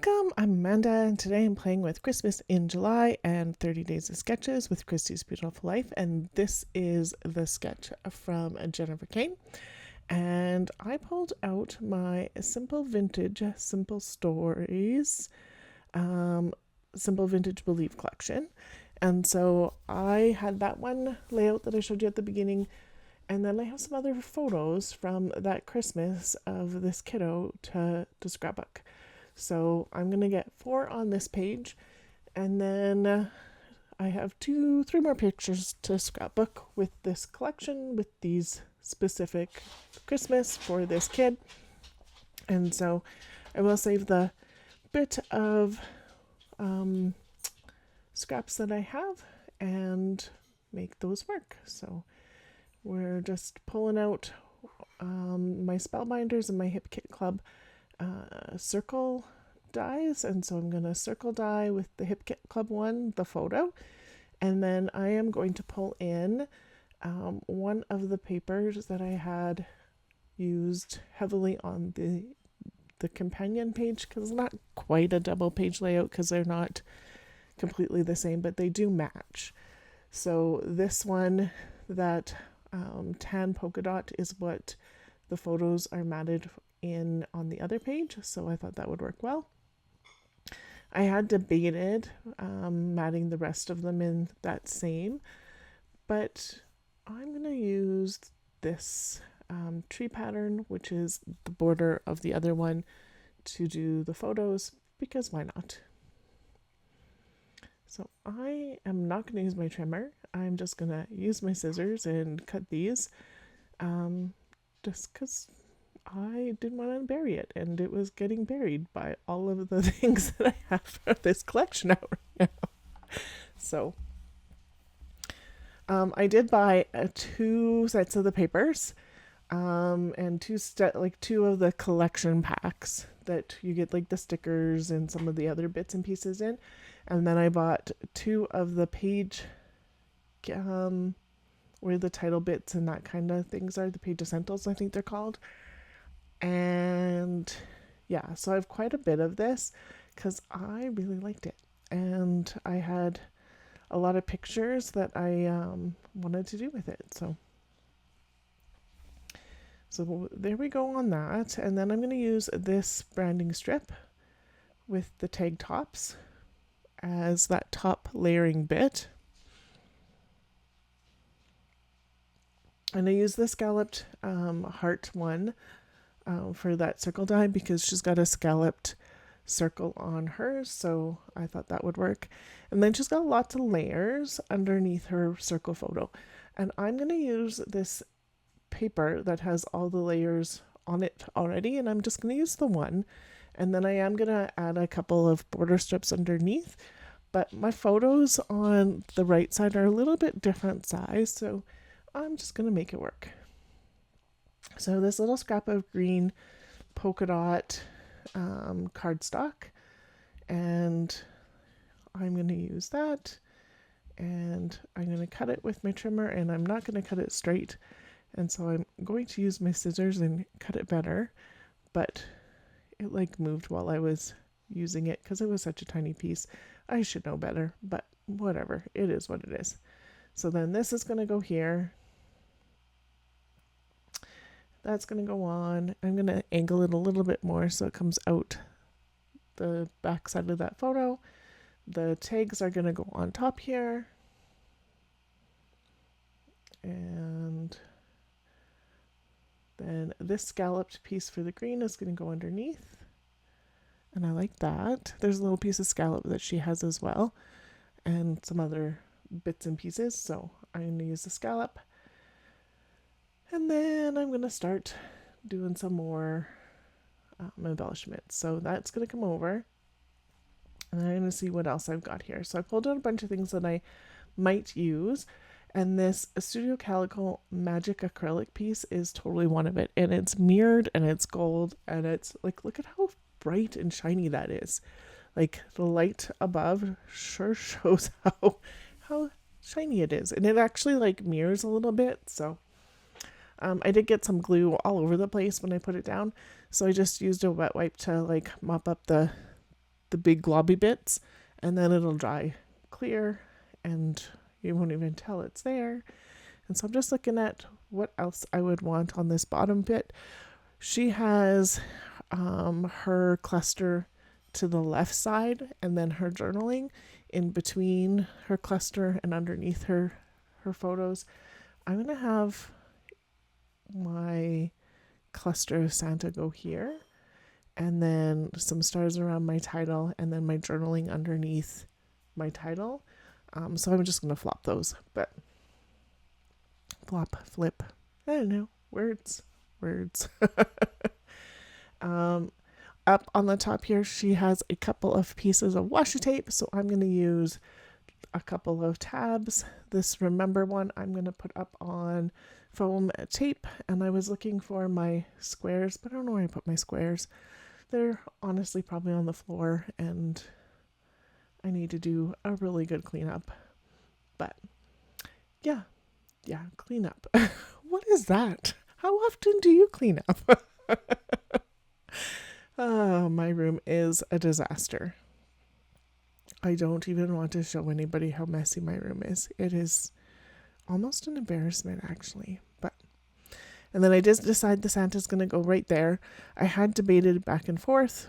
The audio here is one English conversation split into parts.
Welcome, I'm Amanda, and today I'm playing with Christmas in July and 30 Days of Sketches with Christy's Beautiful Life, and this is the sketch from Jennifer Cain. And I pulled out my Simple Vintage, Simple Stories, Simple Vintage Believe collection. And so I had that one layout that I showed you at the beginning, and then I have some other photos from that Christmas of this kiddo to scrapbook. So I'm going to get 4 on this page, and then I have 3 more pictures to scrapbook with this collection with these specific Christmas for this kid. And so I will save the bit of scraps that I have and make those work. So we're just pulling out my spellbinders and my Hip Kit Club circle dies, and so I'm going to circle die with the Hip Kit Club one, the photo, and then I am going to pull in one of the papers that I had used heavily on the companion page, because it's not quite a double page layout because they're not completely the same, but they do match. So this one, that tan polka dot, is what the photos are matted in on the other page, so I thought that would work well. I had debated matting the rest of them in that same, but I'm going to use this tree pattern, which is the border of the other one, to do the photos, because why not? So I am not going to use my trimmer. I'm just going to use my scissors and cut these, just because I didn't want to bury it, and it was getting buried by all of the things that I have for this collection out right now. So I did buy 2 sets of the papers, and 2 of the collection packs that you get, like the stickers and some of the other bits and pieces in. And then I bought 2 of the page where the title bits and that kind of things are, the page essentials, I think they're called. And yeah, so I have quite a bit of this because I really liked it, and I had a lot of pictures that I wanted to do with it. So there we go on that. And then I'm going to use this branding strip with the tag tops as that top layering bit. And I use the scalloped heart one for that circle die, because she's got a scalloped circle on hers, so I thought that would work. And then she's got lots of layers underneath her circle photo, and I'm going to use this paper that has all the layers on it already, and I'm just going to use the one, and then I am going to add a couple of border strips underneath. But my photos on the right side are a little bit different size, so I'm just going to make it work. So this little scrap of green polka dot cardstock, and I'm going to use that, and I'm going to cut it with my trimmer, and I'm not going to cut it straight, and so I'm going to use my scissors and cut it better, but it like moved while I was using it because it was such a tiny piece. I should know better, but whatever, it is what it is. So then this is going to go here. That's going to go on. I'm going to angle it a little bit more so it comes out the back side of that photo. The tags are going to go on top here. And then this scalloped piece for the green is going to go underneath. And I like that. There's a little piece of scallop that she has as well, and some other bits and pieces. So I'm going to use the scallop. And then I'm going to start doing some more embellishments. So that's going to come over. And I'm going to see what else I've got here. So I pulled out a bunch of things that I might use. And this Studio Calico Magic Acrylic piece is totally one of it. And it's mirrored, and it's gold. And it's like, look at how bright and shiny that is. Like the light above sure shows how shiny it is. And it actually like mirrors a little bit. So I did get some glue all over the place when I put it down, so I just used a wet wipe to like mop up the the big globby bits, and then it'll dry clear and you won't even tell it's there. And so I'm just looking at what else I would want on this bottom bit. She has her cluster to the left side, and then her journaling in between her cluster and underneath her photos. I'm going to have my cluster of Santa go here, and then some stars around my title, and then my journaling underneath my title. So I'm just going to flop those, but flop, flip, I don't know, words. Up on the top here, she has a couple of pieces of washi tape, so I'm going to use a couple of tabs. This remember one I'm going to put up on foam tape, and I was looking for my squares, but I don't know where I put my squares. They're honestly probably on the floor, and I need to do a really good cleanup. But yeah, clean up. What is that? How often do you clean up? Oh, my room is a disaster. I don't even want to show anybody how messy my room is. It is almost an embarrassment, actually. And then I just decide the Santa's going to go right there. I had debated back and forth,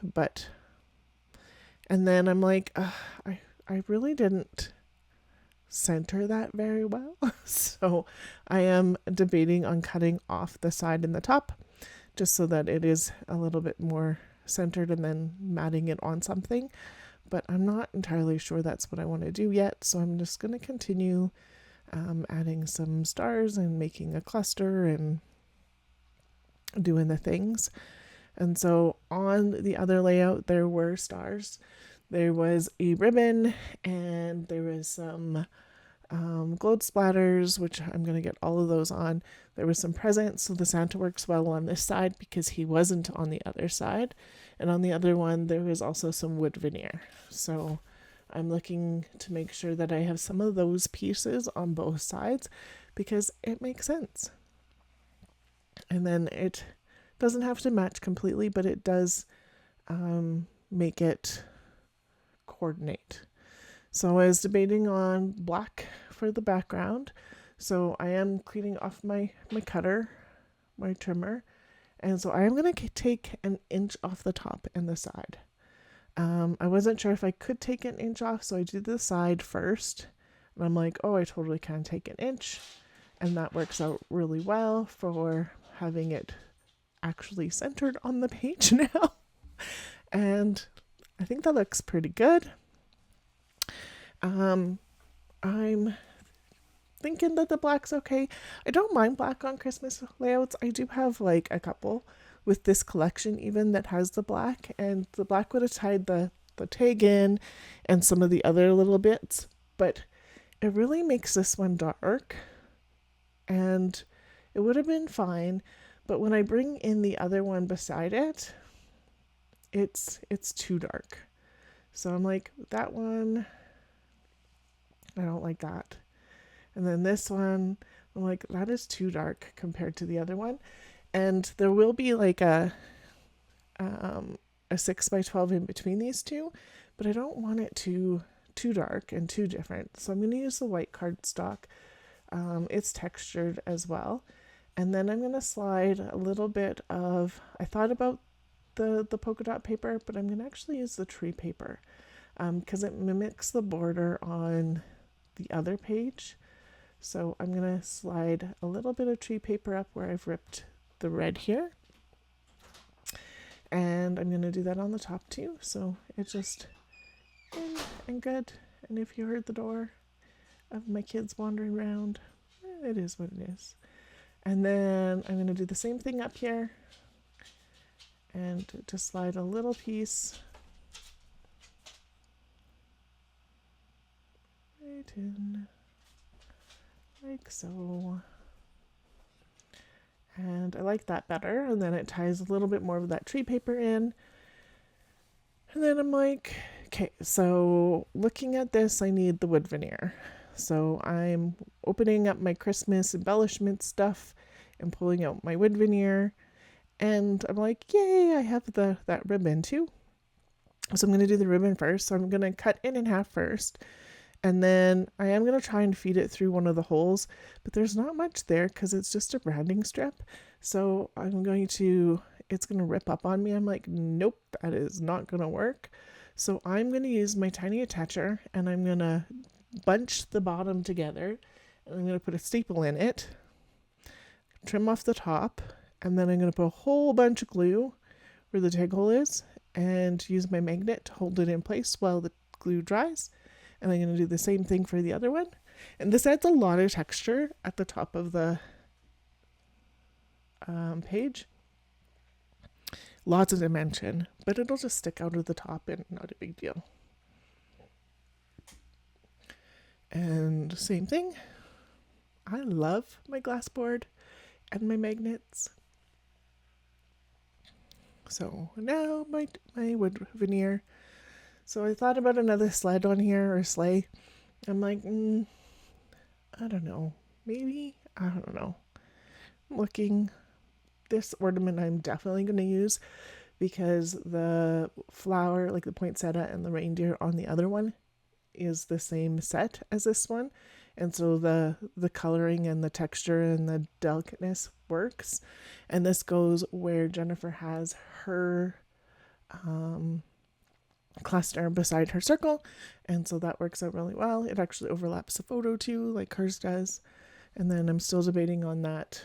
and then I'm like, I really didn't center that very well. So I am debating on cutting off the side and the top, just so that it is a little bit more centered, and then matting it on something. But I'm not entirely sure that's what I want to do yet. So I'm just going to continue adding some stars and making a cluster and doing the things. And so on the other layout, there were stars. There was a ribbon, and there was some glowed splatters, which I'm going to get all of those on. There was some presents, so the Santa works well on this side because he wasn't on the other side. And on the other one, there was also some wood veneer. So I'm looking to make sure that I have some of those pieces on both sides because it makes sense. And then it doesn't have to match completely, but it does make it coordinate. So I was debating on black for the background. So I am cleaning off my cutter, my trimmer. And so I am going to take an inch off the top and the side. I wasn't sure if I could take an inch off, so I did the side first. And I'm like, oh, I totally can take an inch. And that works out really well for having it actually centered on the page now. And I think that looks pretty good. I'm thinking that the black's okay. I don't mind black on Christmas layouts. I do have like a couple with this collection even that has the black, and the black would have tied the tag in and some of the other little bits, but it really makes this one dark, and it would have been fine. But when I bring in the other one beside it, it's too dark. So I'm like, that one, I don't like that. And then this one, I'm like, that is too dark compared to the other one. And there will be like a 6x12 in between these two, but I don't want it too dark and too different. So I'm going to use the white cardstock. It's textured as well. And then I'm going to slide a little bit of, I thought about the polka dot paper, but I'm going to actually use the tree paper because it mimics the border on the other page. So I'm going to slide a little bit of tree paper up where I've ripped the red here. And I'm going to do that on the top too. So it's just in and good. And if you heard the door of my kids wandering around, it is what it is. And then I'm going to do the same thing up here. And just slide a little piece right in. Like so. And I like that better. And then it ties a little bit more of that tree paper in. And then I'm like, okay, so looking at this, I need the wood veneer. So I'm opening up my Christmas embellishment stuff and pulling out my wood veneer. And I'm like, yay, I have that ribbon too. So I'm going to do the ribbon first. So I'm going to cut it in half first. And then I am going to try and feed it through one of the holes, but there's not much there because it's just a branding strip. So it's going to rip up on me. I'm like, nope, that is not going to work. So I'm going to use my tiny attacher and I'm going to bunch the bottom together. And I'm going to put a staple in it, trim off the top, and then I'm going to put a whole bunch of glue where the tag hole is and use my magnet to hold it in place while the glue dries. And I'm going to do the same thing for the other one. And this adds a lot of texture at the top of the page. Lots of dimension, but it'll just stick out of the top and not a big deal. And same thing. I love my glass board and my magnets. So now my wood veneer. So I thought about another sled on here, or sleigh. I'm like, I don't know. Maybe, I don't know. Looking, this ornament I'm definitely going to use because the flower, like the poinsettia and the reindeer on the other one, is the same set as this one. And so the coloring and the texture and the delicateness works. And this goes where Jennifer has her cluster beside her circle, and so that works out really well. It actually overlaps the photo too, like hers does. And then I'm still debating on that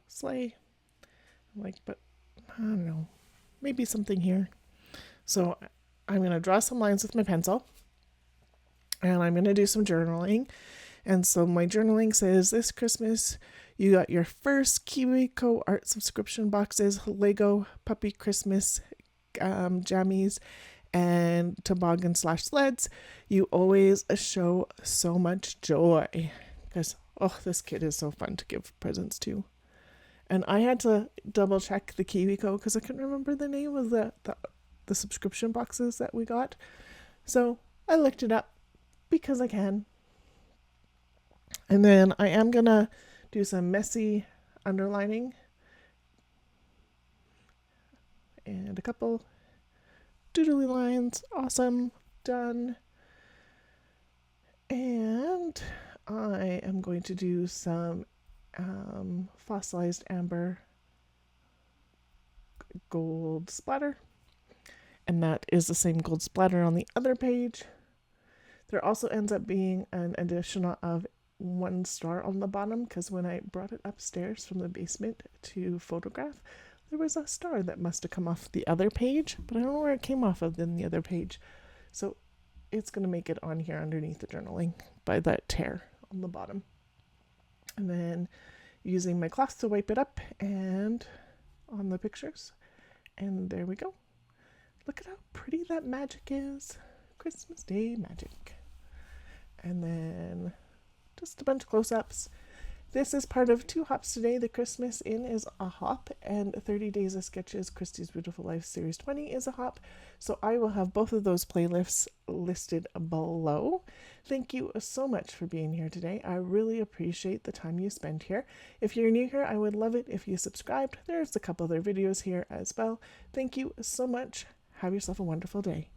sleigh. I'm like, but I don't know, maybe something here. So I'm going to draw some lines with my pencil, and I'm going to do some journaling. And so my journaling says, this Christmas you got your first KiwiCo art subscription boxes, Lego puppy Christmas jammies, and toboggan / sleds. You always show so much joy because this kid is so fun to give presents to. And I had to double check the KiwiCo because I couldn't remember the name of the subscription boxes that we got. So I looked it up because I can. And then I am gonna do some messy underlining and a couple doodly lines. Awesome. Done. And I am going to do some fossilized amber gold splatter. And that is the same gold splatter on the other page. There also ends up being an additional of 1 star on the bottom because when I brought it upstairs from the basement to photograph, there was a star that must have come off the other page, but I don't know where it came off of in the other page. So it's going to make it on here underneath the journaling by that tear on the bottom. And then using my cloth to wipe it up and on the pictures. And there we go. Look at how pretty that magic is. Christmas Day magic. And then just a bunch of close-ups. This is part of 2 hops today. The Christmas in is a hop, and 30 Days of Sketches Christy's Beautiful Life Series 20 is a hop. So I will have both of those playlists listed below. Thank you so much for being here today. I really appreciate the time you spend here. If you're new here, I would love it if you subscribed. There's a couple other videos here as well. Thank you so much. Have yourself a wonderful day.